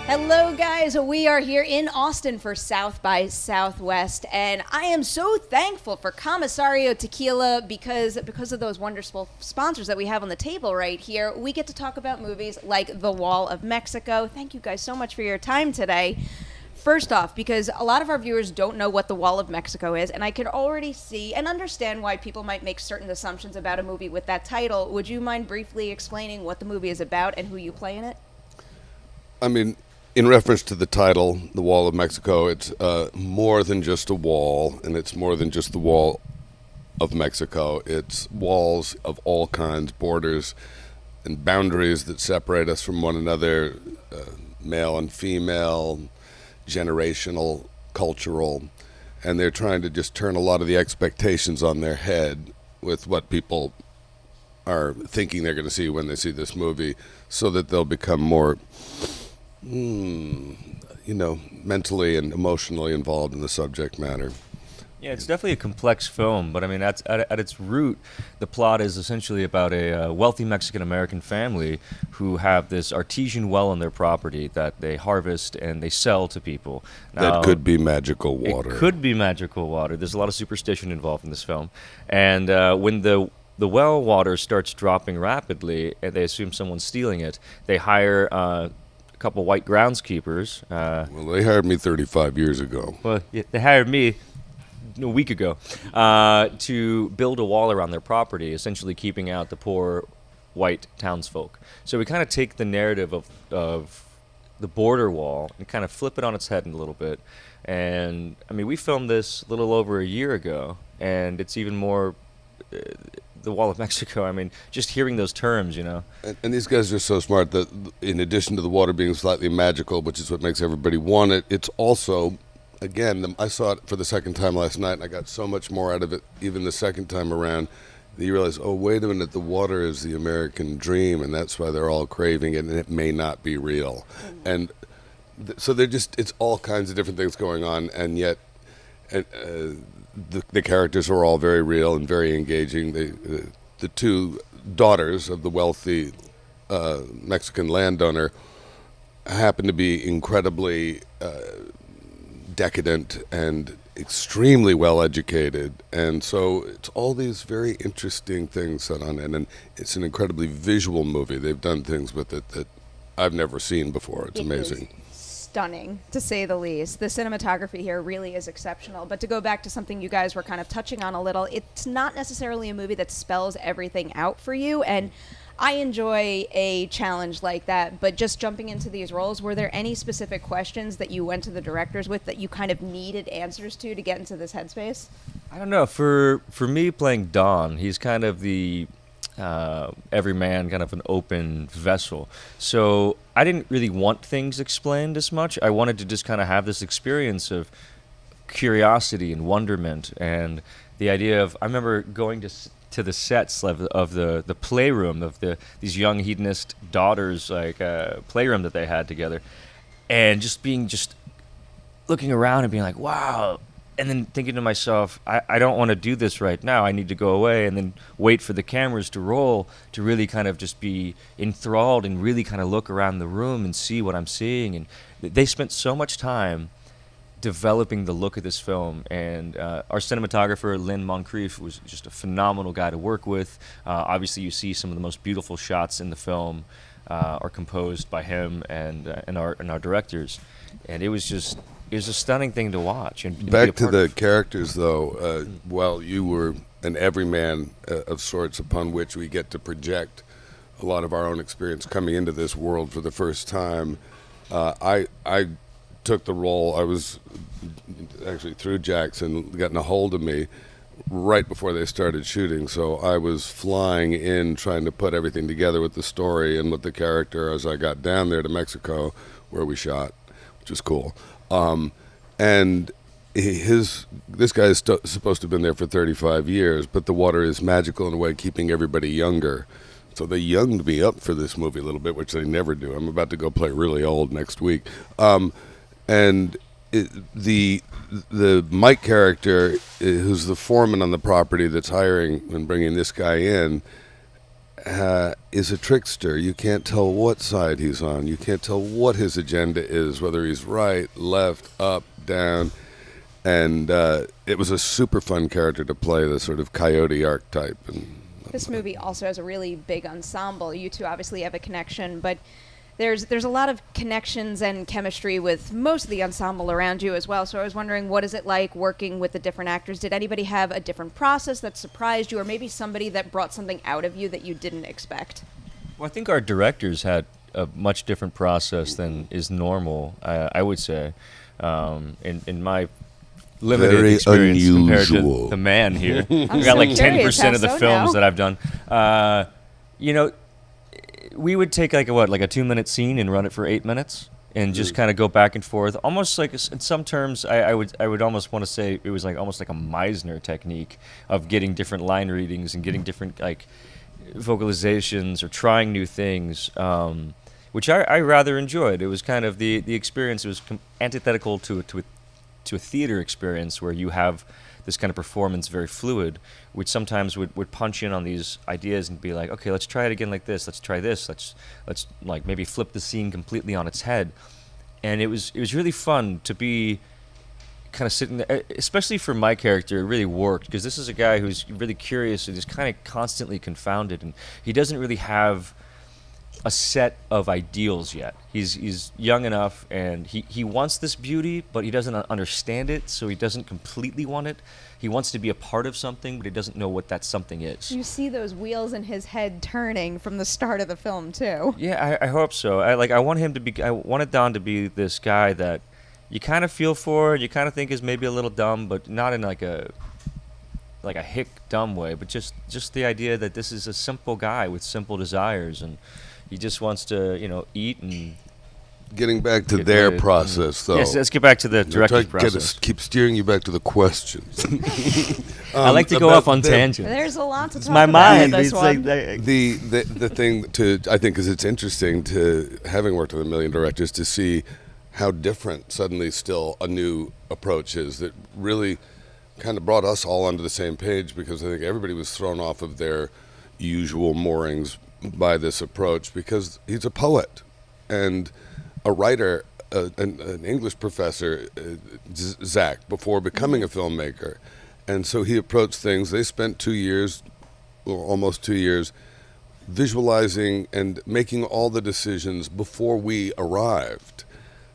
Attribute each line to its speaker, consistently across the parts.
Speaker 1: Hello, guys. We are here in Austin for South by Southwest, and I am so thankful for Comisario Tequila because of those wonderful sponsors that we have on the table right here. We get to talk about movies like The Wall of Mexico. Thank you guys so much for your time today. First off, because a lot of our viewers don't know what The Wall of Mexico is, and I can already see and understand why people might make certain assumptions about a movie with that title. Would you mind briefly explaining what the movie is about and who you play in it?
Speaker 2: I mean, in reference to the title, The Wall of Mexico, it's more than just a wall, and it's more than just the wall of Mexico. It's walls of all kinds, borders and boundaries that separate us from one another, male and female, generational, cultural, and they're trying to just turn a lot of the expectations on their head with what people are thinking they're going to see when they see this movie, so that they'll become more mentally and emotionally involved in the subject matter.
Speaker 3: Yeah, it's definitely a complex film, but I mean, at its root, the plot is essentially about a wealthy Mexican-American family who have this artesian well on their property that they harvest and they sell to people. Now,
Speaker 2: That could be magical water.
Speaker 3: It could be magical water. There's a lot of superstition involved in this film. And when the well water starts dropping rapidly and they assume someone's stealing it, they hire a couple white groundskeepers.
Speaker 2: Well, they hired me 35 years ago.
Speaker 3: Well, yeah, they hired me a week ago to build a wall around their property, essentially keeping out the poor white townsfolk. So we kind of take the narrative of the border wall and kind of flip it on its head a little bit. And I mean, we filmed this a little over a year ago, and it's even more the Wall of Mexico. I mean, just hearing those terms,
Speaker 2: And these guys are so smart that in addition to the water being slightly magical, which is what makes everybody want it, it's also, again, I saw it for the second time last night, and I got so much more out of it even the second time around. You realize, oh, wait a minute, the water is the American dream, and that's why they're all craving it, and it may not be real. And so it's all kinds of different things going on, and yet the characters are all very real and very engaging. The two daughters of the wealthy Mexican landowner happen to be incredibly decadent and extremely well educated, and so it's all these very interesting things set on it, and it's an incredibly visual movie. They've done things with it that I've never seen before. It's amazing.
Speaker 1: Stunning, to say the least. The cinematography here really is exceptional. But to go back to something you guys were kind of touching on a little, it's not necessarily a movie that spells everything out for you, and I enjoy a challenge like that. But just jumping into these roles, were there any specific questions that you went to the directors with that you kind of needed answers to get into this headspace?
Speaker 3: I don't know. For me, playing Don, he's kind of the every man, kind of an open vessel. So I didn't really want things explained as much. I wanted to just kind of have this experience of curiosity and wonderment, and the idea of, I remember going to the sets of the playroom of these young hedonist daughters, like playroom that they had together, and just looking around and being like, wow. And then thinking to myself, I don't want to do this right now. I need to go away and then wait for the cameras to roll to really kind of just be enthralled and really kind of look around the room and see what I'm seeing. And they spent so much time developing the look of this film. And our cinematographer, Lynn Moncrief, was just a phenomenal guy to work with. Obviously, you see some of the most beautiful shots in the film are composed by him and our directors. And it was a stunning thing to watch. And
Speaker 2: back to the characters, though, well, you were an everyman of sorts upon which we get to project a lot of our own experience coming into this world for the first time. I took the role. I was actually through Jackson getting a hold of me right before they started shooting, so I was flying in trying to put everything together with the story and with the character as I got down there to Mexico where we shot, which was cool. And this guy is supposed to have been there for 35 years, but the water is magical in a way, keeping everybody younger. So they younged me up for this movie a little bit, which they never do. I'm about to go play really old next week. And the Mike character, who's the foreman on the property that's hiring and bringing this guy in, is a trickster. You can't tell what side he's on. You can't tell what his agenda is, whether he's right, left, up, down. And it was a super fun character to play, the sort of coyote archetype. And
Speaker 1: this movie also has a really big ensemble. You two obviously have a connection, but there's a lot of connections and chemistry with most of the ensemble around you as well. So I was wondering, what is it like working with the different actors? Did anybody have a different process that surprised you, or maybe somebody that brought something out of you that you didn't expect?
Speaker 3: Well, I think our directors had a much different process than is normal, I would say. In my limited
Speaker 2: Very
Speaker 3: experience compared
Speaker 2: unusual.
Speaker 3: to the man here.
Speaker 1: I'm
Speaker 3: We
Speaker 1: so
Speaker 3: got like
Speaker 1: curious,
Speaker 3: 10% of the
Speaker 1: how so
Speaker 3: films
Speaker 1: now?
Speaker 3: that I've done. We would take like a 2-minute scene and run it for 8 minutes and just kind of go back and forth. Almost like in some terms, I would almost want to say it was like almost like a Meisner technique of getting different line readings and getting different like vocalizations or trying new things, which I rather enjoyed. It was kind of the experience. It was antithetical to a theater experience where you have this kind of performance very fluid, which sometimes would punch in on these ideas and be like, okay, let's try it again like this. Let's try this. Let's like maybe flip the scene completely on its head. And it was really fun to be kind of sitting there, especially for my character. It really worked because this is a guy who's really curious and is kind of constantly confounded, and he doesn't really have a set of ideals yet. He's young enough, and he wants this beauty, but he doesn't understand it, so he doesn't completely want it. He wants to be a part of something, but he doesn't know what that something is.
Speaker 1: You see those wheels in his head turning from the start of the film too.
Speaker 3: Yeah, I hope so. I wanted Don to be this guy that you kind of feel for, you kind of think is maybe a little dumb, but not in like a hick dumb way, but just the idea that this is a simple guy with simple desires, and he just wants to, eat and
Speaker 2: Getting back to
Speaker 3: get
Speaker 2: their
Speaker 3: laid.
Speaker 2: process, though.
Speaker 3: Yes, let's get back to the director's process.
Speaker 2: Keep steering you back to the questions.
Speaker 3: I like to go
Speaker 2: about
Speaker 3: off on
Speaker 2: them.
Speaker 3: tangents.
Speaker 1: There's a lot to
Speaker 3: It's
Speaker 1: talk
Speaker 3: my
Speaker 1: about
Speaker 3: mind.
Speaker 1: with this
Speaker 3: It's
Speaker 1: one.
Speaker 3: like
Speaker 2: The thing to I think is it's interesting to, having worked with a million directors, to see how different suddenly still a new approach is that really kind of brought us all onto the same page, because I think everybody was thrown off of their usual moorings by this approach, because he's a poet and a writer, an English professor, Zach, before becoming a filmmaker. And so he approached things. They spent 2 years, or almost 2 years, visualizing and making all the decisions before we arrived,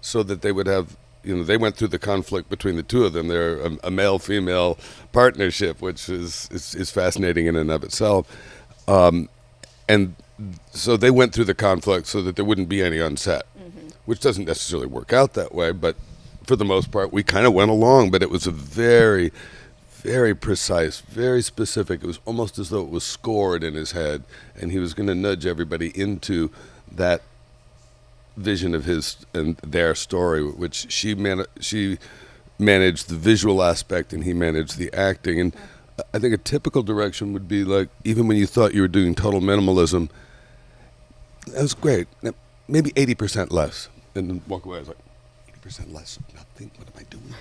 Speaker 2: so that they would have, they went through the conflict between the two of them. They're a male-female partnership, which is fascinating in and of itself. And so they went through the conflict so that there wouldn't be any on set, which doesn't necessarily work out that way, but for the most part, we kind of went along. But it was a very, very precise, very specific. It was almost as though it was scored in his head, and he was going to nudge everybody into that vision of his and their story, which she managed the visual aspect and he managed the acting. And I think a typical direction would be like, even when you thought you were doing total minimalism, that was great, maybe 80% less, and then walk away. I was like, 80% less of nothing, what am I doing?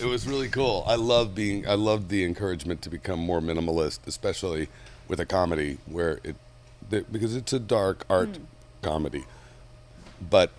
Speaker 2: It was really cool. I loved the encouragement to become more minimalist, especially with a comedy where because it's a dark art comedy, but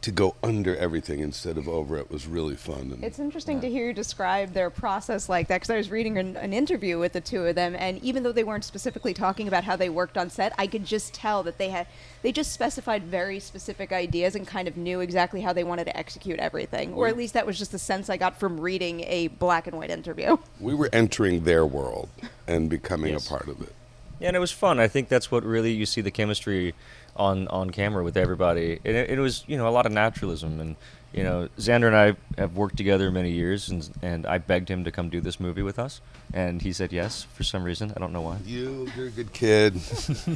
Speaker 2: to go under everything instead of over it was really fun. And
Speaker 1: It's interesting to hear you describe their process like that, because I was reading an interview with the two of them, and even though they weren't specifically talking about how they worked on set, I could just tell that they just specified very specific ideas and kind of knew exactly how they wanted to execute everything, or at least that was just the sense I got from reading a black and white interview.
Speaker 2: we were entering their world and becoming
Speaker 3: Yes.
Speaker 2: a part of it.
Speaker 3: Yeah, and it was fun. I think that's what really you see the chemistry on camera with everybody. And it was, a lot of naturalism. And, Xander and I have worked together many years, and I begged him to come do this movie with us. And he said yes for some reason. I don't know why.
Speaker 2: You're a good kid,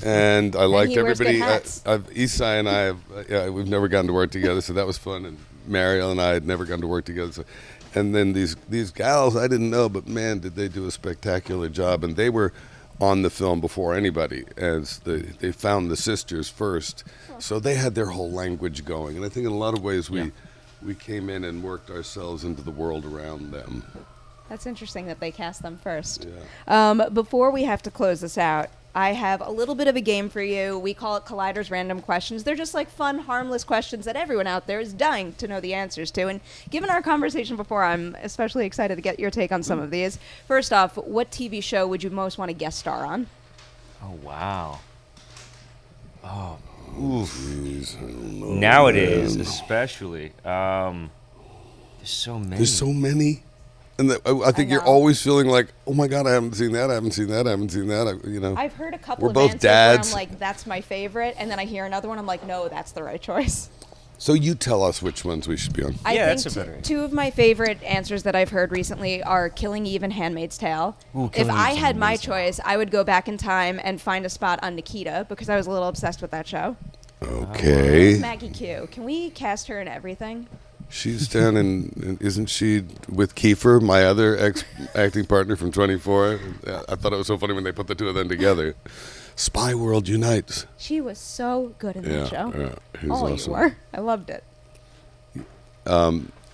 Speaker 2: and I liked
Speaker 1: he wears good
Speaker 2: everybody.
Speaker 1: hats.
Speaker 2: Isai and I, we've never gotten to work together, so that was fun. And Mariel and I had never gotten to work together. So, and then these gals I didn't know, but man, did they do a spectacular job. And they were on the film before anybody, as they found the sisters first, so they had their whole language going. And I think in a lot of ways we came in and worked ourselves into the world around them.
Speaker 1: That's interesting that they cast them first.
Speaker 2: Yeah.
Speaker 1: Before we have to close this out, I have a little bit of a game for you. We call it Collider's Random Questions. They're just like fun, harmless questions that everyone out there is dying to know the answers to. And given our conversation before, I'm especially excited to get your take on some of these. First off, what TV show would you most want to guest star on?
Speaker 3: Oh, wow. Oh,
Speaker 2: Jeez, I don't know,
Speaker 3: nowadays,
Speaker 2: man.
Speaker 3: especially. There's so many.
Speaker 2: There's so many. And I think you're
Speaker 1: know.
Speaker 2: always feeling like, oh my God, I haven't seen that, I haven't seen that, I haven't seen that. You know,
Speaker 1: I've heard a couple
Speaker 2: We're
Speaker 1: of
Speaker 2: both
Speaker 1: answers
Speaker 2: dads.
Speaker 1: where I'm like, that's my favorite. And then I hear another one, I'm like, no, that's the right choice.
Speaker 2: So you tell us which ones we should be on.
Speaker 1: I
Speaker 3: Yeah,
Speaker 1: think
Speaker 3: that's a better
Speaker 1: two of my favorite answers that I've heard recently are Killing Eve and Handmaid's Tale.
Speaker 3: Ooh,
Speaker 1: If
Speaker 3: Killing
Speaker 1: I
Speaker 3: Eve's
Speaker 1: had my
Speaker 3: amazing.
Speaker 1: choice, I would go back in time and find a spot on Nikita because I was a little obsessed with that show.
Speaker 2: Okay.
Speaker 1: Maggie Q. Can we cast her in everything?
Speaker 2: She's down in, isn't she with Kiefer, my other ex-acting partner from 24? I thought it was so funny when they put the two of them together. Spy World Unites.
Speaker 1: She was so good in that show.
Speaker 2: Yeah, he was
Speaker 1: Oh,
Speaker 2: awesome.
Speaker 1: you were. I loved it.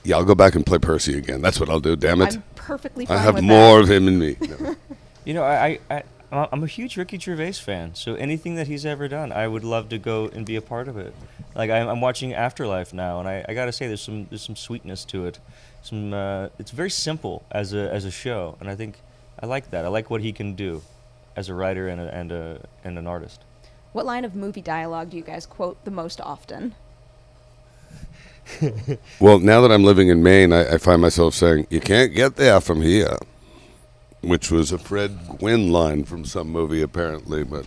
Speaker 2: Yeah, I'll go back and play Percy again. That's what I'll do, damn it.
Speaker 1: I'm perfectly
Speaker 2: I
Speaker 1: fine
Speaker 2: have
Speaker 1: with
Speaker 2: more
Speaker 1: that.
Speaker 2: of him in me. No.
Speaker 3: You know, I'm a huge Ricky Gervais fan, so anything that he's ever done, I would love to go and be a part of it. Like I'm watching Afterlife now, and I gotta say, there's some sweetness to it. It's very simple as a show, and I think I like that. I like what he can do as a writer and an artist.
Speaker 1: What line of movie dialogue do you guys quote the most often?
Speaker 2: Well, now that I'm living in Maine, I find myself saying, you can't get there from here, which was a Fred Gwynn line from some movie, apparently, but...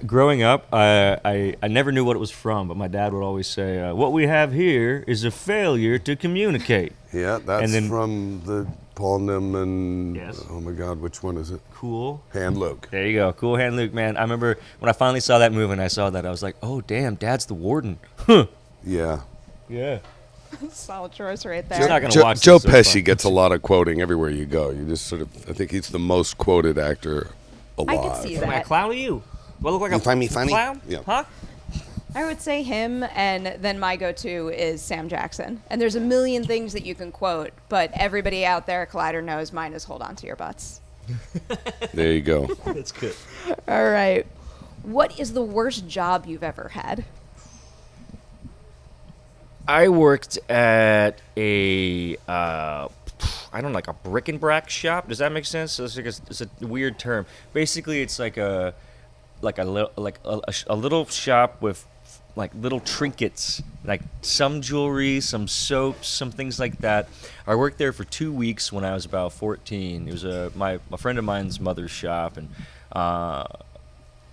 Speaker 3: Growing up, I never knew what it was from, but my dad would always say, "What we have here is a failure to communicate."
Speaker 2: Yeah, that's
Speaker 3: And then-
Speaker 2: from the Paul Newman...
Speaker 3: Yes.
Speaker 2: Oh, my God, which one is it?
Speaker 3: Cool.
Speaker 2: Hand Luke.
Speaker 3: There you go. Cool Hand Luke, man. I remember when I finally saw that movie and I saw that, I was like, "Oh, damn, Dad's the warden." Huh.
Speaker 2: Yeah.
Speaker 3: Yeah.
Speaker 1: Solid choice right
Speaker 3: Just
Speaker 1: there.
Speaker 3: not gonna watch
Speaker 2: Joe
Speaker 3: this so
Speaker 2: Pesci
Speaker 3: far.
Speaker 2: gets a lot of quoting everywhere you go. You just sort of... I think he's the most quoted actor alive.
Speaker 1: I could see
Speaker 3: Am I a
Speaker 1: that.
Speaker 3: clown to you? Do I look like
Speaker 2: You
Speaker 3: a
Speaker 2: find me funny?
Speaker 3: clown?
Speaker 2: Yeah.
Speaker 3: Huh?
Speaker 1: I would say him, and then my go-to is Sam Jackson. And there's a million things that you can quote, but everybody out there, Collider knows mine is hold on to your butts.
Speaker 2: There you go.
Speaker 3: That's good.
Speaker 1: All right. What is the worst job you've ever had?
Speaker 3: I worked at a, I don't know, like a brick and brack shop. Does that make sense? So it's a weird term. Basically, it's like a little shop with like little trinkets, like some jewelry, some soaps, some things like that. I worked there for 2 weeks when I was about 14. It was a friend of mine's mother's shop, and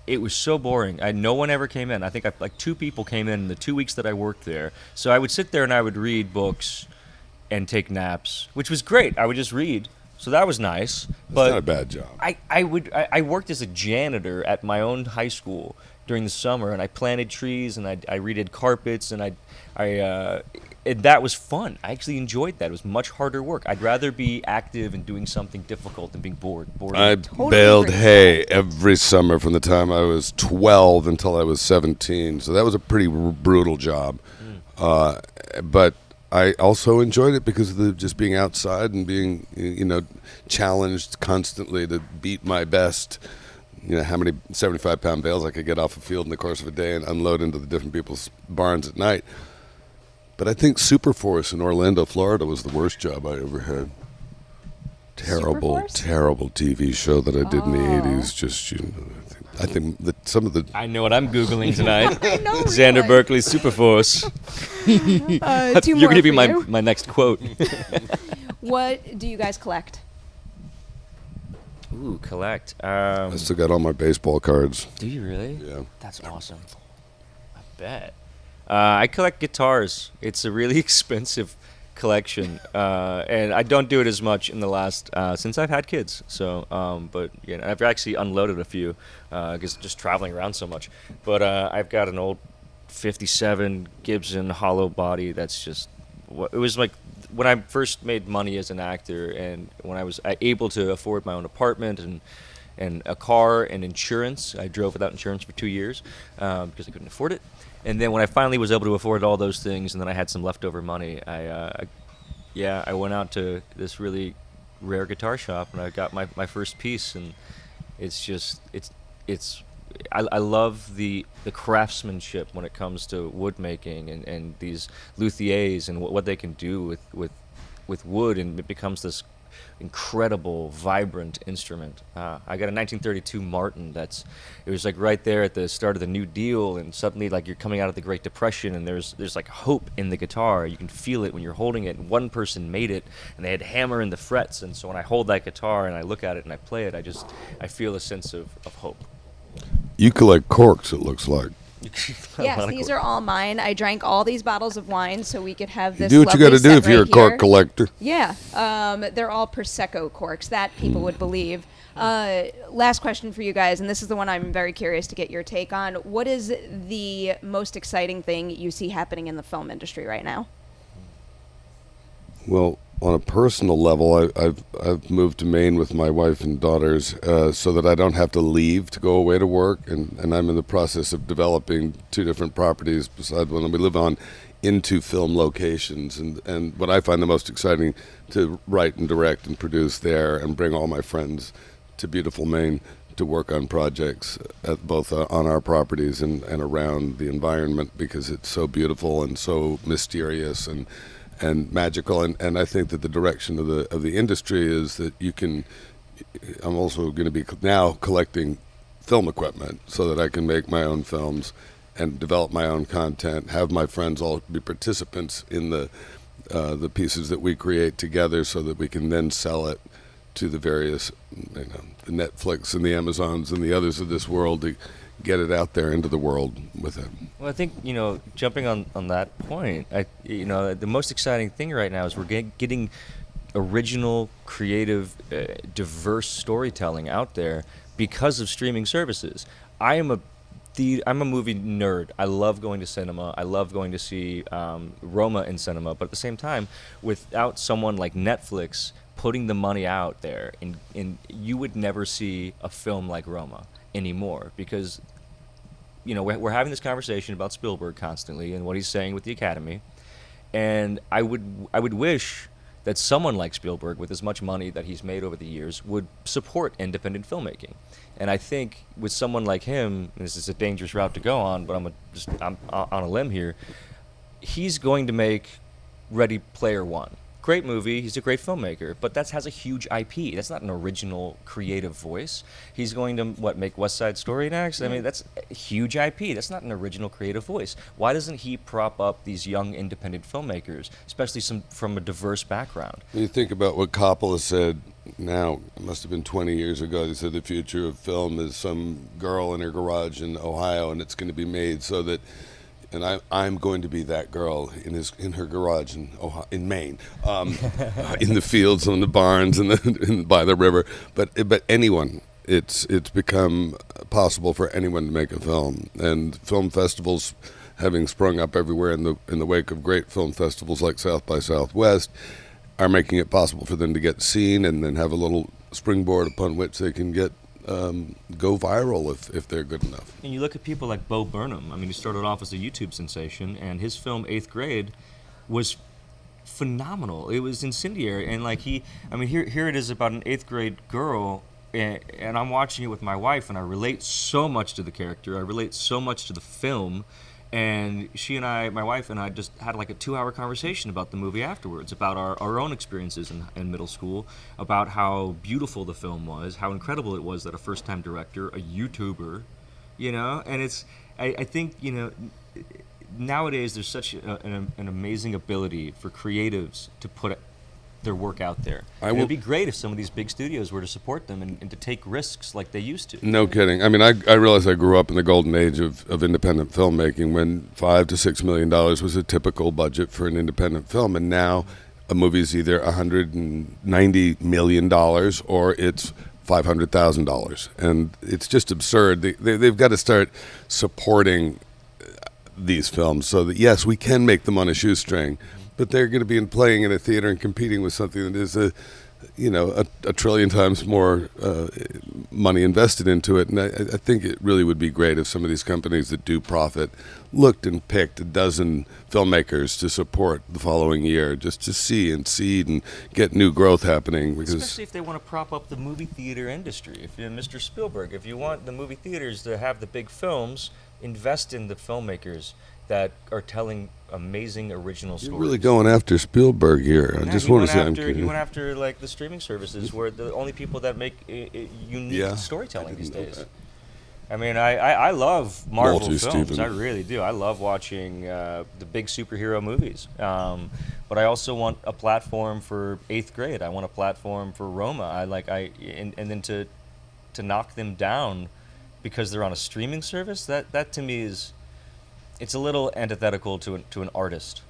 Speaker 3: it was so boring. No one ever came in. I think like 2 people came in the 2 weeks that I worked there. So I would sit there and I would read books and take naps, which was great. I would just read. So that was nice.
Speaker 2: It's not a bad job.
Speaker 3: I worked as a janitor at my own high school during the summer, and I planted trees and I redid carpets, and and that was fun. I actually enjoyed that. It was much harder work. I'd rather be active and doing something difficult than being bored.
Speaker 2: I
Speaker 1: Totally
Speaker 2: baled
Speaker 1: agree.
Speaker 2: hay every summer from the time I was 12 until I was 17. So that was a pretty brutal job. But I also enjoyed it because of just being outside and being, challenged constantly to beat my best. You know, how many 75-pound bales I could get off a field in the course of a day and unload into the different people's barns at night. But I think Superforce in Orlando, Florida was the worst job I ever had. Terrible,
Speaker 1: Superforce?
Speaker 2: terrible TV show that I did in the 80s. Just, I think that some of the...
Speaker 3: I know what I'm Googling tonight.
Speaker 1: I know,
Speaker 3: Xander
Speaker 1: really.
Speaker 3: Berkeley Superforce.
Speaker 1: 2
Speaker 3: You're
Speaker 1: more
Speaker 3: going to be
Speaker 1: for you.
Speaker 3: my next quote.
Speaker 1: What do you guys collect?
Speaker 3: Ooh, collect.
Speaker 2: I still got all my baseball cards.
Speaker 3: Do you really?
Speaker 2: Yeah.
Speaker 3: That's awesome. I bet. I collect guitars. It's a really expensive collection, and I don't do it as much in the last since I've had kids. So, but I've actually unloaded a few because just traveling around so much. But I've got an old '57 Gibson hollow body. That's just it was like when I first made money as an actor, and when I was able to afford my own apartment and a car and insurance. I drove without insurance for 2 years because I couldn't afford it. And then when I finally was able to afford all those things, and then I had some leftover money, I went out to this really rare guitar shop, and I got my first piece, and it's it's I love the craftsmanship when it comes to wood making and these luthiers and what they can do with wood, and it becomes this incredible, vibrant instrument. I got a 1932 Martin. It was like right there at the start of the New Deal, and suddenly like you're coming out of the Great Depression, and there's like hope in the guitar. You can feel it when you're holding it. And one person made it, and they had hammer in the frets. And so when I hold that guitar and I look at it and I play it, I feel a sense of hope.
Speaker 2: You collect corks, it looks like.
Speaker 1: Yes, these are all mine. I drank all these bottles of wine so we could have this.
Speaker 2: Do what you got to do if you're a cork collector.
Speaker 1: Yeah, they're all Prosecco corks. That people would believe. Last question for you guys, and this is the one I'm very curious to get your take on. What is the most exciting thing you see happening in the film industry right now?
Speaker 2: Well, on a personal level, I've moved to Maine with my wife and daughters so that I don't have to leave to go away to work, and I'm in the process of developing 2 different properties beside one that we live on into film locations, and what I find the most exciting to write and direct and produce there and bring all my friends to beautiful Maine to work on projects at both on our properties and around the environment, because it's so beautiful and so mysterious and magical, and I think that the direction of the industry is that you can. I'm also going to be now collecting film equipment so that I can make my own films and develop my own content. Have my friends all be participants in the pieces that we create together, so that we can then sell it to the various, the Netflix and the Amazons and the others of this world to get it out there into the world with it.
Speaker 3: Well, I think, jumping on that point, the most exciting thing right now is we're getting original, creative, diverse storytelling out there because of streaming services. I'm a movie nerd. I love going to cinema. I love going to see Roma in cinema. But at the same time, without someone like Netflix putting the money out there, and you would never see a film like Roma anymore, because we're having this conversation about Spielberg constantly and what he's saying with the Academy, and I would wish that someone like Spielberg, with as much money that he's made over the years, would support independent filmmaking. And I think with someone like him, and this is a dangerous route to go on, but I'm on a limb here, he's going to make Ready Player One. Great movie, he's a great filmmaker, but that has a huge IP. That's not an original creative voice. He's going to, make West Side Story next? I mean, that's a huge IP. That's not an original creative voice. Why doesn't he prop up these young independent filmmakers, especially some from a diverse background?
Speaker 2: You think about what Coppola said now, it must have been 20 years ago. He said the future of film is some girl in her garage in Ohio, and it's going to be made so that, and I'm going to be that girl in her garage in Maine, in the fields, on the barns, and by the river. But anyone, it's become possible for anyone to make a film, and film festivals, having sprung up everywhere in the wake of great film festivals like South by Southwest, are making it possible for them to get seen and then have a little springboard upon which they can get. Go viral if they're good enough.
Speaker 3: And you look at people like Bo Burnham. I mean, he started off as a YouTube sensation, and his film 8th Grade was phenomenal. It was incendiary, and here it is about an 8th grade girl, and I'm watching it with my wife, and I relate so much to the character. I relate so much to the film. And my wife and I just had like a 2-hour conversation about the movie afterwards, about our own experiences in middle school, about how beautiful the film was, how incredible it was that a first-time director, a YouTuber, and I think, nowadays there's such an amazing ability for creatives to put their work out there. It would be great if some of these big studios were to support them and to take risks like they used to.
Speaker 2: No kidding. I mean, I realize I grew up in the golden age of independent filmmaking, when $5 to $6 million was a typical budget for an independent film, and now a movie's either $190 million or it's $500,000, and it's just absurd. They've got to start supporting these films so that, yes, we can make them on a shoestring, but they're going to be playing in a theater and competing with something that is a trillion times more money invested into it. And I think it really would be great if some of these companies that do profit looked and picked a dozen filmmakers to support the following year, just to see and seed and get new growth happening. Because
Speaker 3: especially if they want to prop up the movie theater industry. If you're Mr. Spielberg, if you want the movie theaters to have the big films, invest in the filmmakers that are telling amazing original stories.
Speaker 2: You're really going after Spielberg here. I just want to say
Speaker 3: he went after like the streaming services, where the only people that make unique storytelling these days. I mean, I love Marvel films.
Speaker 2: Steven.
Speaker 3: I really do. I love watching the big superhero movies. But I also want a platform for 8th grade. I want a platform for Roma. And then to knock them down because they're on a streaming service. That to me is, it's a little antithetical to an artist,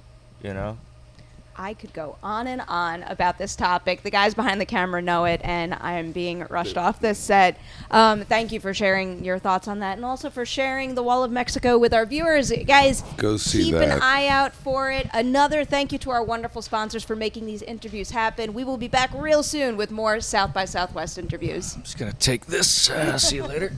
Speaker 3: you know?
Speaker 1: I could go on and on about this topic. The guys behind the camera know it, and I am being rushed off this set. Thank you for sharing your thoughts on that, and also for sharing the Wall of Mexico with our viewers. Guys,
Speaker 2: go see
Speaker 1: keep
Speaker 2: that.
Speaker 1: An eye out for it. Another thank you to our wonderful sponsors for making these interviews happen. We will be back real soon with more South by Southwest interviews.
Speaker 3: I'm just going to take this. See you later.